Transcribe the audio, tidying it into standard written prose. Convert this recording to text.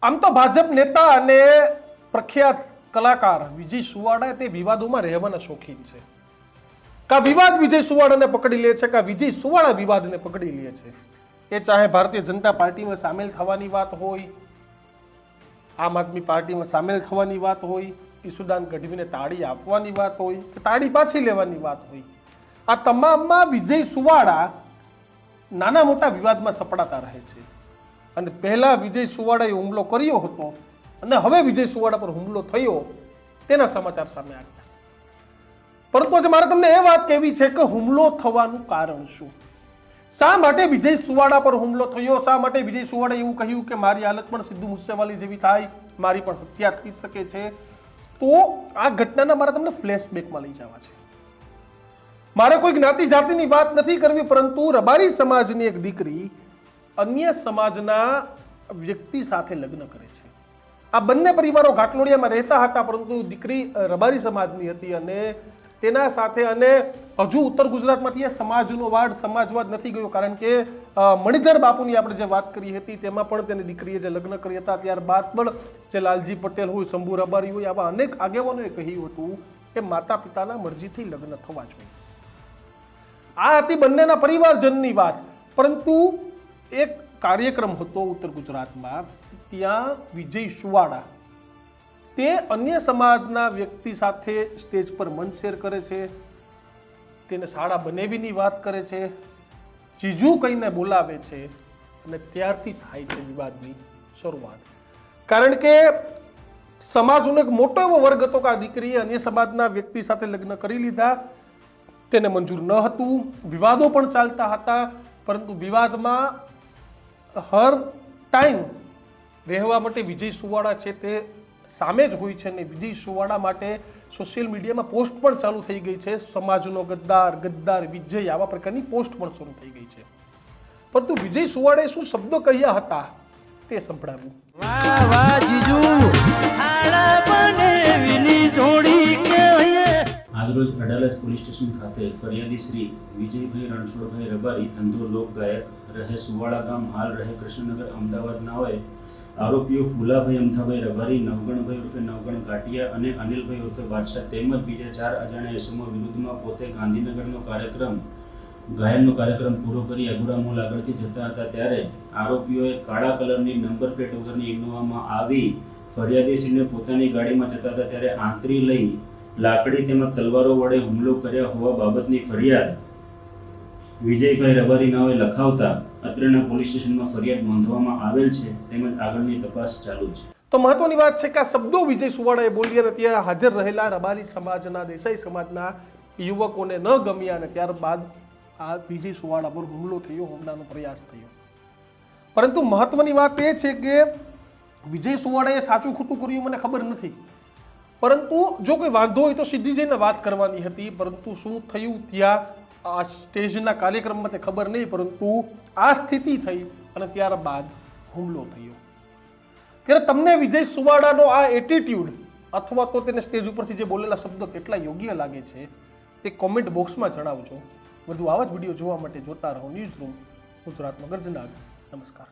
આમ તો ભાજપ નેતા અને પ્રખ્યાત કલાકાર વિજય સુવાડા તે વિવાદોમાં રહેવાના શોખીન છે. કા વિવાદ વિજય સુવાડાને પકડી લે છે, કા વિજય સુવાડા વિવાદને પકડી લે છે. એ ચાહે ભારતીય જનતા પાર્ટીમાં સામેલ થવાની વાત હોય, આમ આદમી પાર્ટીમાં સામેલ થવાની વાત હોય, ઈસુદાન ગઢવીને તાળી આપવાની વાત હોય કે તાળી પાછી લેવાની વાત હોય, આ તમામમાં વિજય સુવાડા નાના મોટા વિવાદમાં સપડાતા રહે છે. અને પહેલા વિજય સુવાડાએ હુમલો કર્યો હતો અને હવે વિજય સુવાડા પર હુમલો થયો તેના સમાચાર સામે આવ્યા. પરંતુ આજે મારે તમને એ વાત કહેવી છે કે હુમલો થવાનું કારણ શું? શા માટે વિજય સુવાડા પર હુમલો થયો? શા માટે વિજય સુવાડાએ એવું કહ્યું કે મારી હાલત પણ સિદ્ધુ મૂસેવાલી જેવી થાય, મારી પણ હત્યા થઈ શકે છે? તો આ ઘટનાના મારે તમને ફ્લેશબેકમાં લઈ જવા છે. મારે કોઈ જ્ઞાતિ જાતિની વાત નથી કરવી, પરંતુ રબારી સમાજની એક દીકરી અન્ય સમાજના વ્યક્તિ સાથે લગ્ન કરે છે. આ બંને પરિવારો ઘાટલોડિયામાં રહેતા હતા, પરંતુ દીકરી રબારી સમાજની હતી અને તેના સાથે અને હજુ ઉત્તર ગુજરાતમાંથી એ સમાજનો વાડ સમાજવાદ નથી ગયો, કારણ કે મણિધર બાપુની આપણે જે વાત કરી હતી તેમાં પણ તેની દીકરીએ જે લગ્ન કર્યા હતા ત્યારબાદ પણ જે લાલજી પટેલ હોય, શંભુ રબારી હોય, આવા અનેક આગેવાનોએ કહ્યું હતું કે માતા પિતાના મરજીથી લગ્ન થવા જોઈએ. આ હતી બંનેના પરિવારજનની વાત. પરંતુ એક કાર્યક્રમ હતો ઉત્તર ગુજરાતમાં, ત્યાં વિજય સુવાડા તે અન્ય સમાજના વ્યક્તિ સાથે સ્ટેજ પર મંચ શેર કરે છે, તેને શાળા બનેવીની વાત કરે છે, જીજુ કહીને બોલાવે છે અને ત્યારથી થાય છે વિવાદની શરૂઆત. કારણ કે સમાજનો એક મોટો એવો વર્ગ હતો કે આ દીકરીએ અન્ય સમાજના વ્યક્તિ સાથે લગ્ન કરી લીધા, તેને મંજૂર ન હતું, વિવાદો પણ ચાલતા હતા. પરંતુ વિવાદમાં હર ટાઈમ રહેવા માટે વિજય સુવાડા છે તે સામે જ હોય છે. અને વિજય સુવાડા માટે સોશિયલ મીડિયામાં પોસ્ટ પણ ચાલુ થઈ ગઈ છે, સમાજનો ગદ્દાર, ગદ્દાર વિજય, આવા પ્રકારની પોસ્ટ પણ શરૂ થઈ ગઈ છે. પરંતુ વિજય સુવાડાએ શું શબ્દો કહ્યા હતા તે સંભળાવ્યું. આજરોજ અડાલજ પોલીસ સ્ટેશન ખાતે ફરિયાદી શ્રી વિજયભાઈ રણછોડભાઈ રબારી, ધંધો લોક ગાયક, રહે સુવાડા ગામ, હાલ રહે કૃષ્ણનગર, અમદાવાદના હોય આરોપીઓ ફુલાભાઈ અમથાભાઈ રબારી, નવગણભાઈ ઉર્ફે નવગણ કાટિયા અને અનિલભાઈ ઉર્ફે બાદશાહ તેમજ બીજા 4 અજાણ્યા ઇસમો વિરુદ્ધમાં પોતે ગાંધીનગરનો ગાયનનો કાર્યક્રમ પૂરો કરી અઘોરા મોલ આગળથી જતા હતા ત્યારે આરોપીઓએ કાળા કલરની નંબર પ્લેટ વગરની ઇનોવામાં આવી ફરિયાદીશ્રીને પોતાની ગાડીમાં જતા હતા ત્યારે આંતરી લઈ લાકડી તેમજ તલવારો વડે હુમલો કર્યા હોવા બાબતની ફરિયાદ વિજયભાઈ રબારી નામે લખાવતા અત્રેના પોલીસ સ્ટેશનમાં ફરિયાદ નોંધવામાં આવેલ છે તેમજ આગળની તપાસ ચાલુ છે. તો મહત્વની વાત છે કે આ શબ્દો વિજય સુવાડાએ બોલ્યા અને ત્યાં હાજર રહેલા રબારી સમાજના, દેસાઈ સમાજના યુવકોને ન ગમ્યા અને ત્યારબાદ આ વિજય સુવાડા પર હુમલો થયો, હુમલાનો પ્રયાસ થયો. પરંતુ મહત્વની વાત એ છે કે વિજય સુવાડાએ સાચું ખોટું કર્યું મને ખબર નથી, પરંતુ જો કોઈ વાંધો હોય તો સીધી જઈને વાત કરવાની હતી. પરંતુ શું થયું ત્યાં આ સ્ટેજના કાર્યક્રમમાં તે ખબર નહીં, પરંતુ આ સ્થિતિ થઈ અને ત્યારબાદ હુમલો થયો. ત્યારે તમને વિજય સુવાડાનો આ એટીટ્યુડ અથવા તો તેને સ્ટેજ ઉપરથી જે બોલેલા શબ્દો કેટલા યોગ્ય લાગે છે તે કોમેન્ટ બોક્સમાં જણાવજો. વધુ આવા જ વિડીયો જોવા માટે જોતા રહો ન્યૂઝ રૂમ ગુજરાતમાં ગર્જના. નમસ્કાર.